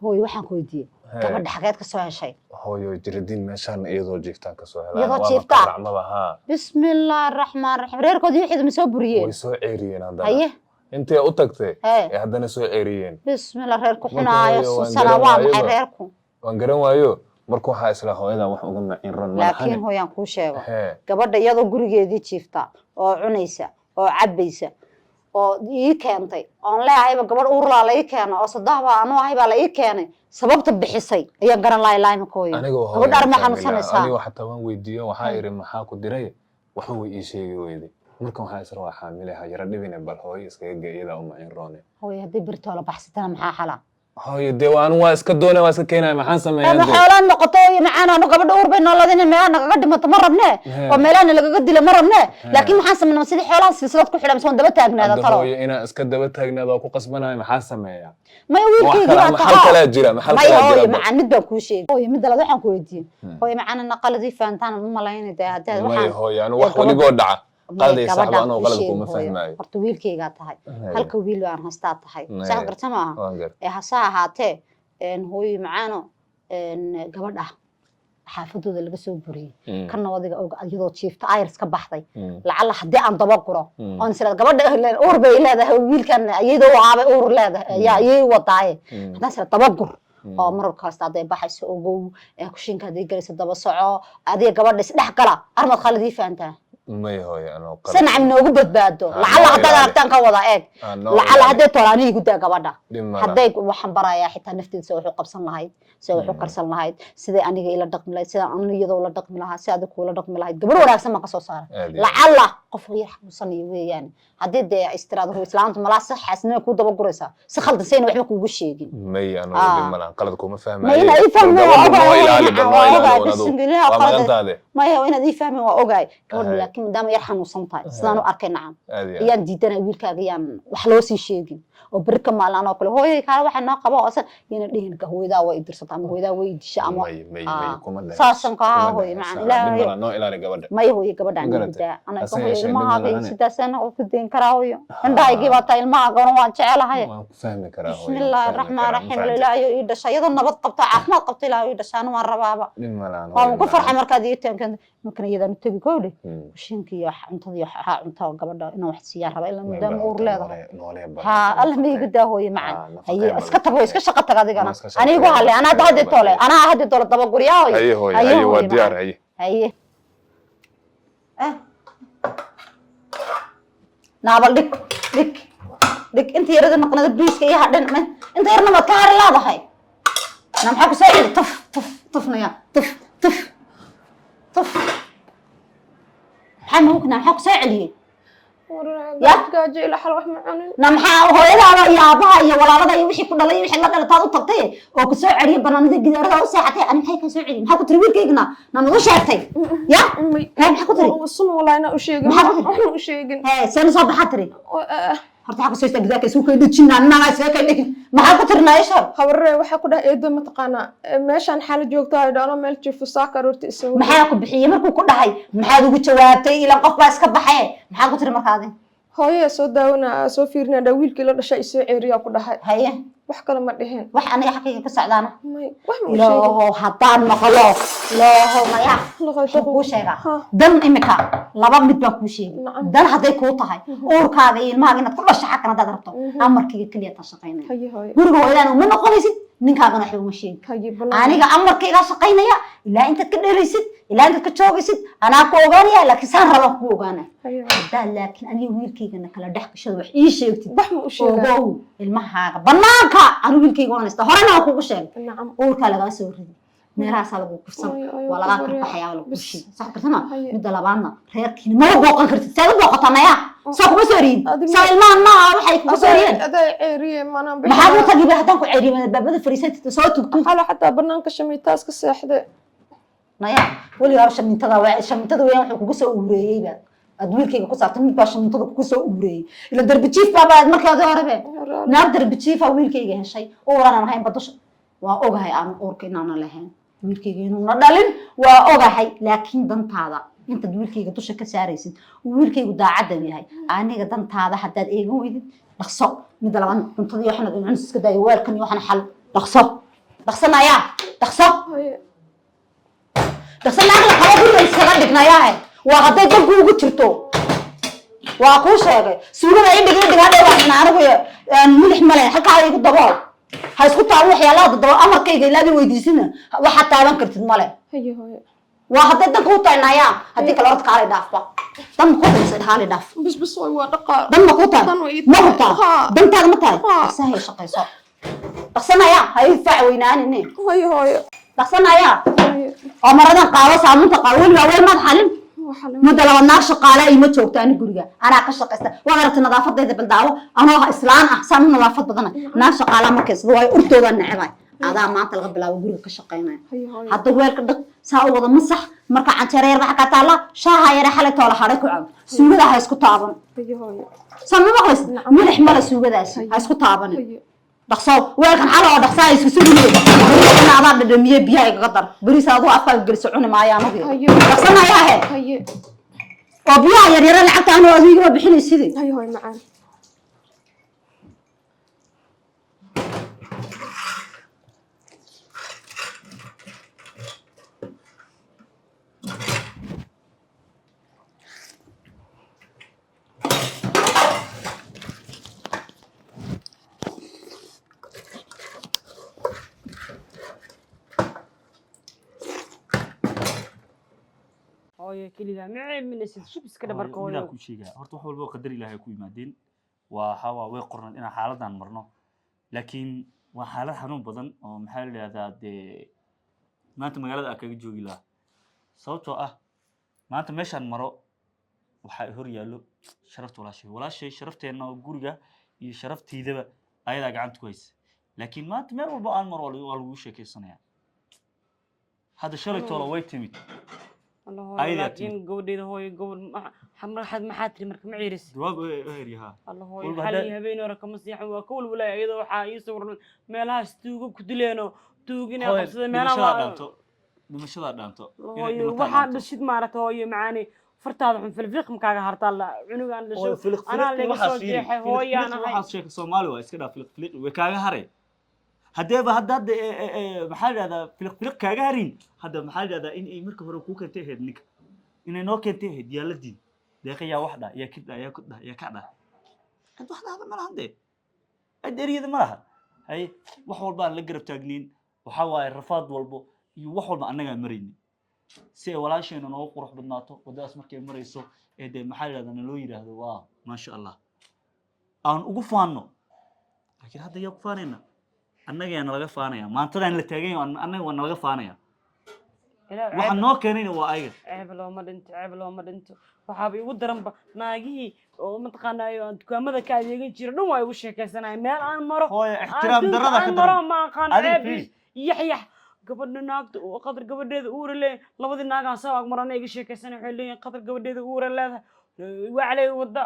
هوي waxaan ku weydiiyay gabadha xageed ka soo heshay hooyo jirdin meeshan iyadoo jiiftaan ka soo helay iyadoo jiifta racmada ha bismillaahir rahmaanir rahiim reerkoodii wixii ma soo buriyeen way soo ceeriyeen hadana haye intee u tagtay ee hadana soo ceeriyeen bismillaah reerku xunaayo sanawaa maxay reerku waan garan waayo markuu waxa isla hooyada wax uga macin ran ma laakiin hooyaan ku sheego gabadha iyadoo gurigeedii jiifta oo cunaysa oo cabaysa oo ii keentay oon leeyahayba gabadh uur la ii keeno oo sadahba aanu ahayba la ii keenay sababta bixisay ayaan garan lahayn makooyo gabadh arma xanuunsanaysa aniga waxa tabaan weydiiyo waxa iri maxaa ku diray waxa way ii sheegay weyday marka waxa isra waa xaamilaha yara dhibina bal hooyo iskaga geeyada uma in roone hooyo hadii birto la baxsatana maxaa xala hooyo deewaan waa iska doonay waa iska keenay maxaan sameeyay ama xoolaan noqoto iyo macaan anu gabadha uur bay noolaadeen meelana naga dhimato ma rabne oo meelana laga dilo ma rabne laakiin maxaan sameeyay sidii xoolaan silsilad ku xidhan soo daba taagnaada talo hooyo ina iska daba taagnaada oo ku qasbanaay maxaan sameeyaa ma wiilkayga maxal kala jira hooyo macaan mid baan ku sheegay hooyo mid la waxaan ku weydiin hooyo macaan naqaladii faantaan ma malaynay hadda waxaan hooyo anu wax waligo dhaca قاضي صاحب أنا وقلبكم ما فهماي. أرتويل كي قاتها. هل كويل وأنا هستاتها. سأل قرتمها. هساها هاته إن هو معانا إن قبله حافظوا ذا اللي بسوي بري. كنا وذي يضو شيف تايرس كبحثي. لعل حد عن طبقره. أنا سأل قبله الأور بي لا ده هويل كان يدو عاب أور لا ده يا يوطاي. الناس الطبقر. oo markaas taday baxayso oo kushinka hadii galayso daba soco adiga gabadha isdhex gala armad khalidii faantaa ما هي أنا قلت سنة من وجود بدو لعل حتى أبتان كوضع إيه لعل هدي طلعني يقول قبضة هدي وحن برايا حتى نفتي سوي حق قبصن لهاي سوي حق قرصن لهاي سيدا أنا إلى دقم لهاي سيدا أنا يدو إلى دقم لها سيدا كولا دقم لهاي قبل ولا سما قصو صار لعل قف يرحم صني ويعني هدي ده استراد هو إسلام ملاصق حسنا كود بقرصة سخلت سين وحبك وجشيجين مي أنا بدي ملان قلتكم ما فاهم ما هنا يفهم ما هي وين ذي فهم وأوجاي لكن دام يرحم وصنطاي سلانو أركي نعم يان ديدنا ويلكا يان وحلوسي شيء وبركة مالنا وكله هو يكاد واحد ناقبه أصلا يناديه هو إذا ويدرس طعم هو إذا ويدش أما صارسن كها هو معنا لا ما هو يقبل عن جدا أنا كم ما هذا ستة سنة وكدين كراوي عندها يجيب طايل ما قرن وانشعل هاي بسم الله الرحمن الرحيم لا يدش أيضا نبض قبط عقما قبط لا يدش أنا مرة بابا هو كفر حمر كذي ممكن إذا نتبي كولي وشينكي عمتي عمتها قبل إنه واحد سيارة إلا مدام أور لا ها الله ما يقدر هو معنا هي اسكت هو اسكت شقتك هذه أنا يقول علي أنا هذه طولة أنا هذه طولة طب أقول يا هو هي هو ديار هي نابل دك أنت يرد النقطة البريس كي هذا أنت يرد ما كار لا ده هاي نام حكوا سائل طفنا يا طف حنا ممكن نام حكوا سائل يا جاي لحال wax ma cunin namxa hooyada iyo aabaha iyo walaalada iyo wixii ku dhalay wixii la dhalay taad u tagtay oo ku soo celiyo banaanada gidaarada u seexatay ani maxay ka soo celin maxaa ku tiri wiilkeygna nama u sheegtay ya maxaa ku tiri sun walaayna u sheegin waxna u sheegin saan soo baxatri horta waxa ku soo istaagay isku kay dhijina annaga isku kay dhigin maxaa ku tirnaa isha habarre waxa ku dhahay eedo ma taqaana meeshan xal joogto ay dhaano meel jiif saakar urti isoo maxaa ku bixiyay markuu ku dhahay maxaad ugu jawaabtay ila qof baa iska baxay maxaa ku tiri markaadin hooyo soo daawna soo fiirina dhawiilkii la dhashay isoo ceeriya ku dhahay haye wax kale ma dhiheen wax aniga xaqiiqo ka socdaana wax ma sheegay haddaan maqlo loo maya ku sheega dan imika laba mid baa ku sheegay dan haday ku tahay uurkaaga iyo ilmahaaga inaad ku dhashay xaqana dad rabto amarkiga kaliya ta shaqeynay guriga hooyadaan uma noqonaysid ninkaagana wax uma sheegay aniga amarkayga shaqeynaya ilaa inta ka dheeraysid ilaa inta ka joogaysid anaa ku ogaanaya laakiin saan rabo ku ogaanay hadaa laakiin aniga wiilkaygana kala dhex gashada wax ii sheegtid wax ma u sheegay ilmahaaga banaanka aniga wiilkayga waan istaa horena aan kugu sheegay uurka laga soo riday meeraha lagu kufsan wala laga qarxayaa lagu kushi sax kartana mid labaadna reerkiina ma booqan kartid saad booqatanaya soo kuma soo riid saa ilmahan ma waxay ku soo riid aday ceeriye manaan maxaa ku tagiba hadan ku ceeriye baabada fariisatay soo tugtay xala xataa banaanka shamiitaas ka seexday naya wali raa shamintada weyn wuxuu kugu soo uureeyayba adwiilkayga ku saabtan mid baa shamintada kugu soo uureeyay ila darbi jiif baa markaad horebe naar darbi jiif wiilkayga heshay oo waran ahayn badasho waa ogahay aan uurka inaan lahayn wiilkayga inuu na dhalin waa ogahay laakiin dantaada inta wiilkayga dusha ka saaraysid wiilkaygu daacad yahay aniga dantaada hadaad eegan weydid dhaqso mid labaad cuntadii waxna iska daayo weelkan iyo waxna xal dhaqso دخسنا يا دخسو هاي دخسنا أغلى قوي كل السنة دقنا يا وهذا تبغى وجرتو وأكو شيء سورة أي دقيقة هذا واحد نعرفه ملح ملح حكى عليه الضباب هيسكت على روح يا لا الضباب أمر كي لا بيوديسنا وحتى بنكرت الملح هاي وهذا تبغى وطعنا يا هذيك الأرض كاري دافع دم كوتا بس حالي داف بس هو دقة دم كوتا ما كوتا دم تاع متى سهل شقي صار دخسنا يا هاي فعوينان إني هاي دخسنا يا هاي أمرنا قاوة سامون تقاول وأول ما تحلم وحلو مدة لو النار شقالة أي متشوك تاني جورجا أنا قشة قصة وغيرت النظافة ده بالدعوة أنا إسلام أحسن من نظافة بدنا نار شقالة مركز هو أرتو ذا النعمة هذا ما تلقى بلا وجورجا قشقينا هاي حتى وير كده ساو وضع مسح مركع عن شرير بحكة تعالى شاها يرى حالة ولا حركة عم سوى ده هيسكت طابن هاي سامي ما خلص ملح ملا سوى ده هيسكت طابن هاي دخسو ويركن على دخساي سوسولي أنا هذا بدمية بيها قدر بريس هذا أفضل جلسوني معايا نبي دخسنا يا هاي وبيها يا ريال لعبت أنا وأزوجي وبحين السيد هاي معانا هاي كليها معي من السيد شو بس كده بركوي لا كل شيء هرت wax walba qadar ilaahay ku yimaadeen waa hawa way qornaan in xaaladan marno laakiin waa xaalad xanuun badan oo maxaa la yiraahdaa de maanta magaalada kaga joogi lahaa sababtoo ah maanta meeshan maro waxa hor yaalo sharafta walaashay sharafteena oo guriga iyo sharaftiidaba ayada gacanta ku haysa laakiin maanta meel walba aan maro waa lagu sheekeysanaya hada shalay tolo way timid الله لكن قودي هوي قود حمر حد ما حاتري مرك معيرس جواب هيريها الله هوي حالي هبين ورا كمسيح وكل ولا ايده waxa ay sawir meelahaas tuugo ku dileeno tuugina qabsada meelaha dhimashada dhaanto waxa dhashid maarata hooyo macaani fartaada xun filfiq makaaga hartaa la cunugan dhasho ana laga soo jeexay hooyana waxa sheekay Soomaali waa iska dhaaf filfiq way kaaga haray hadeeba hadda maxaa yiraahdaa filfiq kaaga harin hadda maxaa yiraahdaa in ay marka hore ku keentay heed ninka inay noo keentay heed yaaladii deeqaya waxda ya kidda ya kudda ya kada inta waxda ma lahan de adeeriyada ma laha hay wax walba la garab taagniin waxa waay rafaad walbo iyo wax walba anaga marayni si ay walaasheena noo qurux badnaato wadaas markay marayso ee de maxaa yiraahdaa loo yiraahdo waa ma sha Allah aan ugu faano laakiin hadda yaa ku faanayna annaga aan laga faanaya maantadan la taagay annaga waan laga faanaya waxa noo keenayna waa ayaga ceeb loo ma dhinto waxa ay ugu daranba naagii oo mataqaanayo dukaamada ka adeegan jira dhan way ugu sheekaysanayaan meel aan maro hooyo ixtiraam darada ka daran ma aqaan ceeb yaxyax gabadha naagta oo qadar gabadheeda uur leh labadii naagaan sabab marana iga sheekaysanay waxay leeyihiin qadar gabadheeda uur leedahay وعلي ودا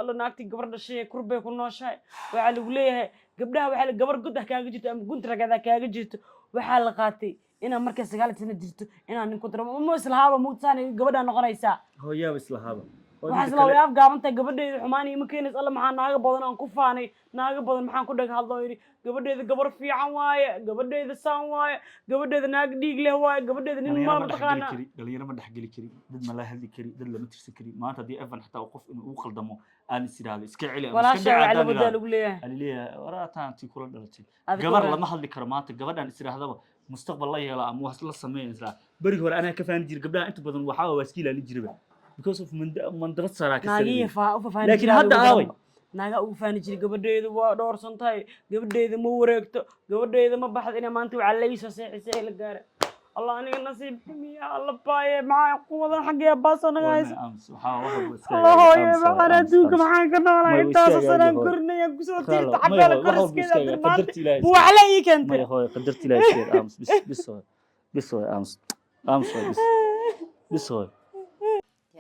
لا ناكتي قبر الشيء كربي كنا شيء وعلي وليه قبلها وعلي قبر قده كاجي جت أم كنت رجع كاجي جت وحال قاتي إنا مركز قالت هنا جت إنا نكون ترى مو إسلام مو ثاني قبلها نقرأ يسا هو يا إسلام وحصل لو ياف قام أنت قبل حماني ممكن يسأل معنا ناقة بدن أن كفاني ناقة بدن محن كده هالضايري قبل ده قبر في عواية قبل ده سواية قبل ده ناقة ديق له واي قبل ده نين ما بتقانا قال يا رب دحقلي كري ضد ما لا هذي كري ضد لما ترسل كري ما أنت دي أفن حتى أوقف إنه أوقل دمه أنا سيرالي سكعلي ولا شيء على بدل وقليه قال لي ورا تانتي كل دلتي قبر لما حد كرامات قبل أنا سير هذا مستقبل الله يلا مو هسلا السمين سلا بري هو أنا كفان جير قبلها أنت بدن وحاول واسكيل اللي جربه because of من درس سراك لكن هذا عاوي ناقة وفاني جري قبل ده ودور سنتاي قبل ده مو ورقته قبل ده ما بحث إنا ما أنتوا على ليش سيء الجارة الله أنا نصيب يا الله باي معي قوة حقي باص أنا جايز الله يا معنا دوك معاك أنا ولا أنت أصلا كرني يا قصة تيجي تعبان كرس كذا هو عليك أنت ما هو قدرت لا شيء أمس بس هو أمس بس هو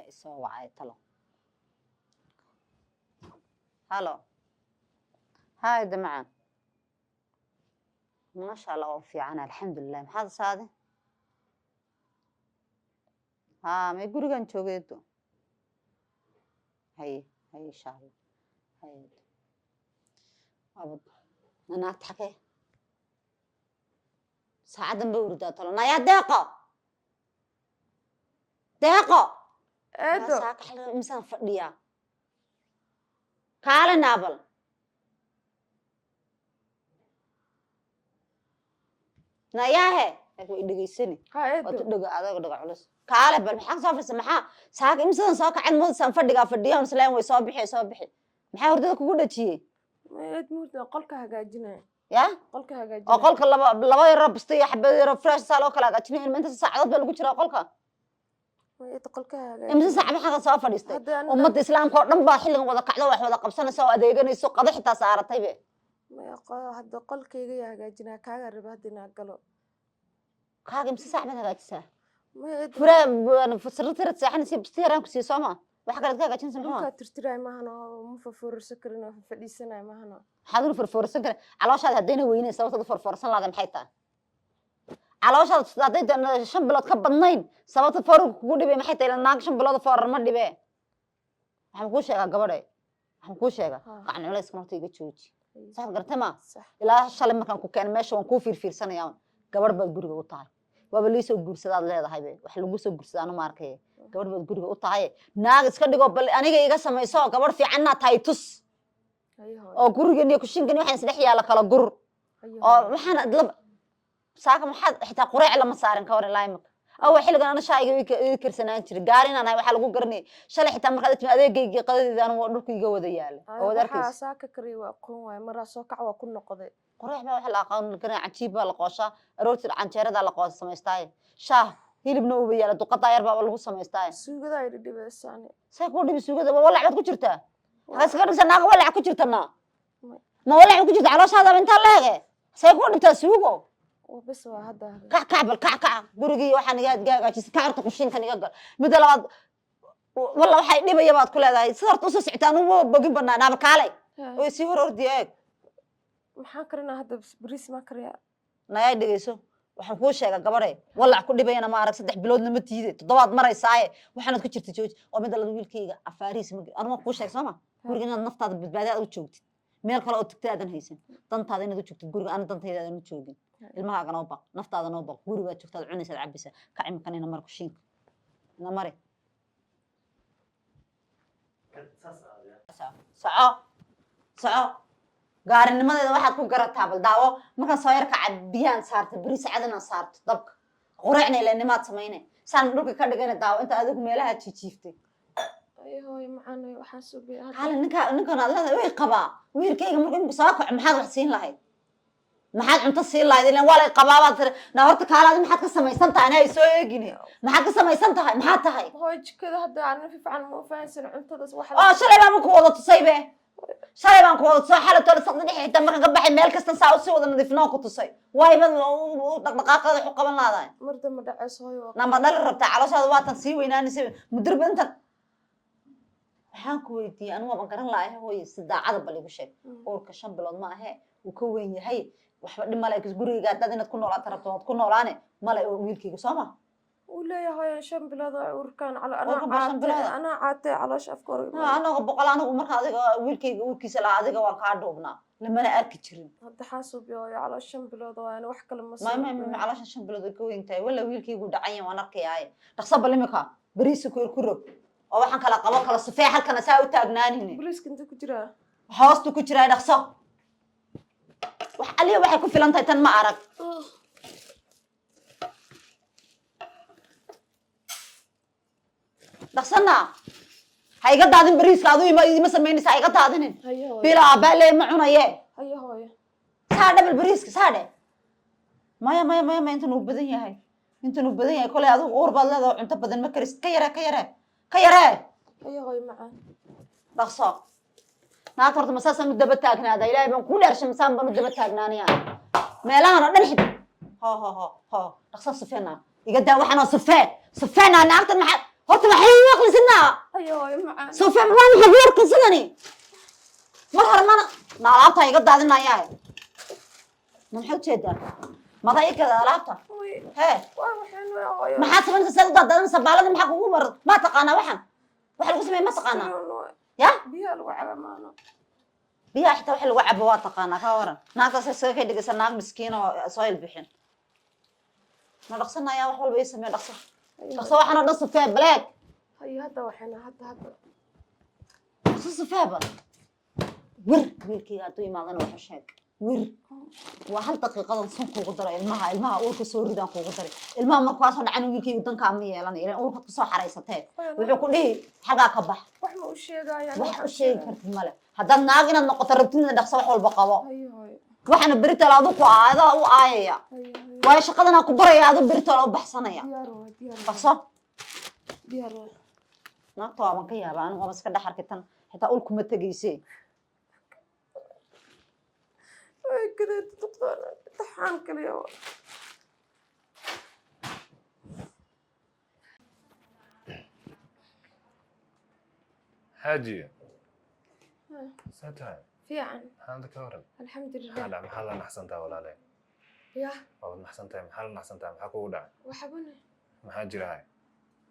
سو وعي تلو هلو هاي دمعان ما شاء الله في عنا الحمد لله هذا صادق ها ما يقولوا كان شوقيتو هاي إن شاء الله هاي أبد أنا أضحك ساعة بوردا طلعنا يا دقة دقة eedo ساعة حلقة إنسان فرديا كالا نابل نياهي أقول إدقي سني ha eedo وتدقى هذا دقة علص كالا بل محق صافي سمحا ساعة إنسان ساعة عن مود سان فرديا ونسلام ويصابحي maxaa hordada kugu dhajiyey eed murda qolka hagaajinaya ya qolka oo hagaajinaya qolka laba yar basta iyo xabad yar fresh saa loo kala hagaajinay inta saacadood baa lagu jiraa qolka eed qolka hagaajinaya imisa saac maxaa soo fadhiistay hadda aniga ummadda islaamka oo dhan baa xilligan wada kacdo wax wada qabsanaysa oo adeeganayso qada xitaa saaratay be hadda qolkayga yaa hagaajinaya kaaga raba hadda inaa galo kaaga imisa saac baad hagaajisaa eed furaa fasirtirad seexanaysa basta yaraan ku sii sooma wax kale ka hagaajinaysa maxaa dhulkaa tirtiraay maahano ma furfursan karin oo fadhiisanay maahano maxaad u furfursan kara calooshaada haddayna weynayn sababtaad u furfursan lahayd maxay tahay calooshaada hadday 5 bilood ka badnayn sababta foorarka kugu dhibay maxay tahay ilaa naag 5 bilood foorar ma dhibe waxaan kuu sheegaa gabadhay waxaan kuu sheegaa qacan culayska marta iga jooji saad gartay ma sax ilaa shalay markaan ku keenay meesha waan kuu fiirfiirsanayaa gabadh baad guriga u tahay waaba liisoo guursadaad leedahay be wax lagu soo guursadaan ma arkay gabadh baad guriga u tahay naag iska dhigo bal aniga iga samayso gabadh fiicanna tahay tus oo gurigan iyo kushinkan waxaan isdhex yaala kala gur oo waxaan adlab saaka maxaad xitaa quraac lama saarin ka waran laaymak aw xilligan ana shaayga ii karsanaan jiray gaari inaan waxa lagu garanay shalay xitaa markaad timid adeegayga qadadiidan waa dhulka iga wada yaala oo wada arkaysa waxa saaka kari waa qoon waay maraa soo kac waa ku noqday quraac baa waxa la aqoon garan cajiib baa la qooshaa aroortii canjeerada la qoos sameystay shaah hilibna uu yaala duqada yar baa lagu sameystay suugada ay dhibaysan say ku dhibi suugada walac baad ku jirtaa haas ka dhigsan naga walac ku jirtana ma walac ku jirtaa calooshaada inta leege say ku dhintaa suugo bas waa hadda kacbal kac gurigii waxaan iga gaajisay kaarta kushinkan iga gal mid labaad walla waxay dhibaya baad ku leedahay sida horta soo socotaan uu bogin banaanaba kaalay oo si hor ordiyay maxaa karina hadda bariis ma kariya naya dhigayso waxaan kuu sheegaa gabadhay walac ku dhibayna ma arag 3 biloodna ma tiide 7 maraysaaye waxaanad ku jirtay jooj oo mid la wiilkayga afaariis ma anu kuu sheeg Soomaa guriga inaad naftaada badbaadada u joogtid meel kale oo tagtaadan haysan dantaada inaad u joogtid guriga aan dantayda aan u joogin ilmahaaga noo baq naftaada noo baq guriga joogtaad cunaysa cabisa ka cimkan ina mar ku shinka ina mari saco gaarinimadeeda waxaad ku garataa bal daawo marka soo yar ka cabiyaan saarta bariis cadana saarto dabka quraacna ilaa nimaad sameynay san dhulka ka dhigana daawo inta adigu meelaha jiiftay hooy macaan waxaan soo biyaa hal ninkan alla way qaba wiilkayga markuu soo kaco maxaad wax siin lahayd maxaad cunto siin lahayd ilaa wala qabaabad na horta kaalaad maxaad ka samaysan tahay anay soo eegine maxaad ka samaysan tahay maxaad tahay hooy jikada hadda aan fi fiican ma fahansan cuntadas wax shalay baan ku wada tusay be shalay baan ku wada soo xalatooda saqdi dhixita markaan ka baxay meel kasta saa u sii wada nadiifnaa ku tusay wayba dhaqdhaqaaqada wax u qaban lahaday marda ma dhaceys hooy nama dhal rabtaa calooshaada waa tan sii weynaanaysa mudirba intan waxaan ku weydiiyay anigu waan garan lahayn hooyo si daacada bal igu sheeg uurka 5 bilood ma ahe uu ka weyn yahay waxba dhim male guriga dad inaad ku noolaato rabto waad ku noolaane male wiilkayga Soomaa uu leeyahay 5 bilood oo urkaan ana caatay caloosh afkoor anaga boqol anagu marka adiga wiilkayga uurkiisa la adiga waan ka dhuubnaa lamana arki jirin hadda xasuub iyo caloosh 5 bilood oo aan wax kale ma caloosh 5 bilood oo ka weyn tahay wala wiilkaygu dhacayn waan arkayay dhaqso balimika bariis ku rog oo waxaan kala qabo kala safee halkana saa u taagnaanine bariiska inta ku jira hoostu ku jira dhaqso wax aliya waxay ku filan tahay tan ma arag dhaqsana hayga daadin bariiska adu ima sameynaysa hayga daadinin bila bale ma cunaye hayo hooyo saa double bariiska saade maya inta uu badan yahay kole adu uur baad leedahay cunto badan ma karis ka yara hayo hooyo macaan dhaqso naag horta masaasa mid daba taagnaada ilaahay baan ku dheershay masaan baan u daba taagnaanaya meelahan oo dhan xid ho dhaqso safeena iga daa waxaan oo safeena naagta maxaa horta waxay u aqlisinaa hayo hooyo macaan safeen waan xabiir kasadani mar hore mana naalaabta iga daadinaya maxaa jeedaa mada iga alaabta he waa waxaan hooyo maxaa sameynaysaa sad daadinaysaa baalada maxaa kugu mar ma taqaana waxaan waxa lagu sameeyay ma taqaana ya biyaha lagu cabo maano biyaha xitaa waxa lagu cabo waa taqaana ka waran naagtaas iska ka dhigaysa naag miskiin oo soo ilbixin ما رقصنا يا وحول بيسمي رقصة رقصة وحنا نص فيها بلاك هي هذا وحنا هذا رقصة فيها بل ويركي هاتوي ما أنا وحشاك وهل دقيقة صنكو قدرة المها أورك سوري دان كو قدرة المها مركواس أنا عنو ويكي ودان كامية لأن إلى أورك كسو حريصته ويقول إيه حاجة كبح وحنا وشيء يعني وحشي كرت ماله هذا ناقنا نقطة ربطنا دقصة وحول بقوا هي waxana berita la adu ku aada u aayaya way shaqadana ku baraya adu berita la baxsanaya baxso diyaar naagto aan ka yaabaa anigu ma iska dhaxar kitan xitaa ul kuma tageysay ay kada doctor taxaan kaliya حاجي ساتها fiican هذا كورن alxamdulilah هذا محل نحسنتها ولا لا yah أو نحسنتها محل نحسنتها محكو ودا waxbana محاجر هاي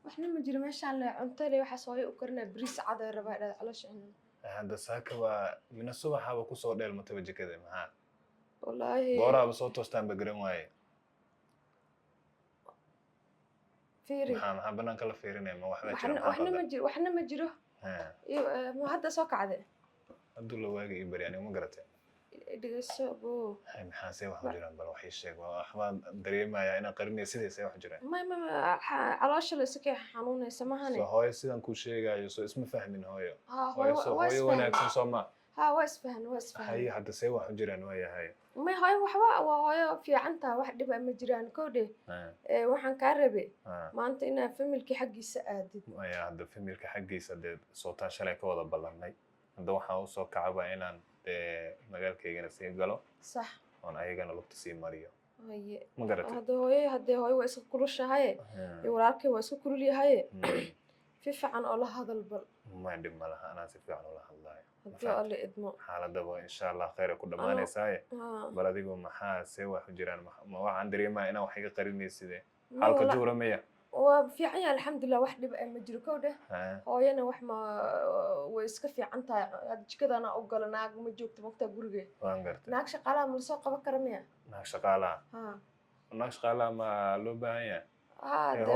waxna ma jiro meeshaan la cunto leh waxa soo u karna bariis cad ee rabaa dhad caloosha هذا ساكوا من الصبح هذا كوسو ديل متوجه كذا معاه والله بورا بصوت وستان بجرين واي fiiri maxaa banaanka la fiirinaya ma waxba jira waxna ma jiro ma hadda soo kacday haduu la waagi bari aniga ma garatay dhigayso boo maxaa see wax jiraan bal wax sheeg waxba dareemaya inaan qarinay sidaas wax jiraan ma caloosha la iska xanuunaysa mahane soo hooyo sidan ku sheegayo soo isma fahmin hooyo hooyo wanaagsan soo ma ها واسفهن هاي حتى سوى واحد جيران ويا هاي ما هاي وحوا وهاي في عنتها واحد دبا ما جيران كودي waxaan ka rabay maanta inaan familki xaqiisa aadid ويا هذا familka xaqiisa dad sootaan shalay ka wada ballanay hadda waxaan u soo kacaba inaan magaalkeygana sii galo sax oon ayagana lugta sii mariyo haye ma garatay hadda hooyo waa isku kulushahay walaalkay waa isku kulul yahay fi fiican oo la hadal bal ma dhib ma laha anaa si fiican ula hadlayo hadii alle idmo xaaladaba insha Allah khayr ku dhamaanaysaa bal adigu maxaa see wax jiraan ma waxaan dareemaa inaan wax iga qarinaysidee halka juuramaya waa fiican yahay alxamdulillah wax dhib ma jiro kowda hooyana wax ma way iska fiican tahay jikadana u galo naag ma joogto waqti guriga waan gartay naag shaqaalaha ma soo qaban kara miya naag shaqaalaha ma loo baahan yahay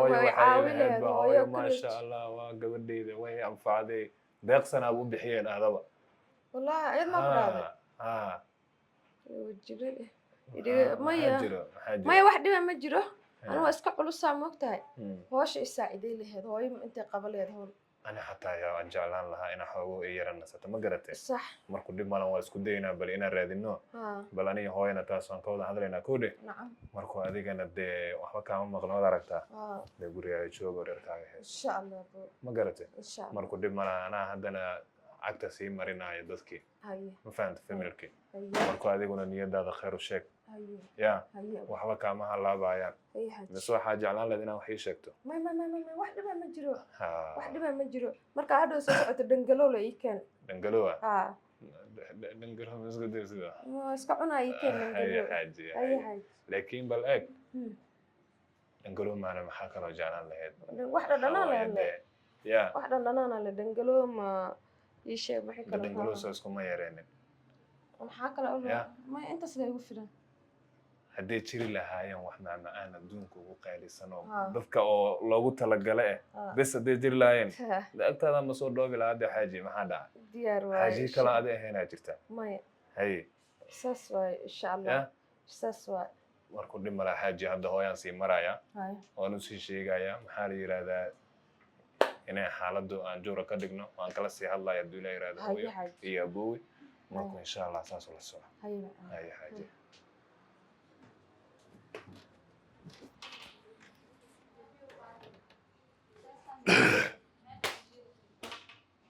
way caawinayaan hooyo ما شاء الله وقبديده way anfacday deeqsana u bixiyeen adaba wallahi ayad ma qaraada maya wax dhiba ma jiro anigu iska culusaa moogtahay hoosha isaaciday lahayd hooyo intay qaba leed hool ana xataa yaa jeclaan lahaa ina xoogo ay yaranasato ma garatay sax markuu dhib malan waa isku daynaa bal inaan raadino bal aniga hooyana taas waan ka wada hadlaynaa koodhe markuu adigana dee waxba kaama maqlo wada aragtaa dee gurigaaga joogo reerkaaga hees insha allah ma garatay markuu dhib malan anaa haddana cagta sii marinaayo dadkii ma fahanta familkii markuu adiguna niyadaada khayr u sheeg ya waxba kaama halaabayaan mise waxaa jeclaan lahayd inaan wax ii sheegto wax dhiba ma jiro wax dhiba ma jiro marka hadhow soo socoto dhangalow la ii keen dhangalowa dhangalow ma isku day sida iska cunaa ii keen dhangalow laakiin bal eeg dhangalow maana maxaa kaloo jeclaan lahayd wax dhadhanaan lahayd ya wax dhadhanaan la dhangalow ma ii sheeg maxay kale dhangalow soo iskuma yareenin maxaa kale ma intaas la igu filan hadday jiri lahaayeen wax macmacaan adduunka ugu qaalisan oo dadka oo loogu talagala bes hadday jiri lahaayeen agtaada ma soo dhoobi lahaa hadda xaaji maxaa dhaca diyaar waaye xaaji kale adi ahaynaa jirta maya haye saas waaye insha allah saas waaye markuu dhib malaa xaaji hadda hooyaan sii maraya waan usii sheegaya maxaa la yidhahdaa inay xaaladdu aan joora ka dhigno waan kala sii hadlaya hadduu ilaa yidhahdo hooyo iyo aboowe markuu insha allah saas ula soco haye xaaji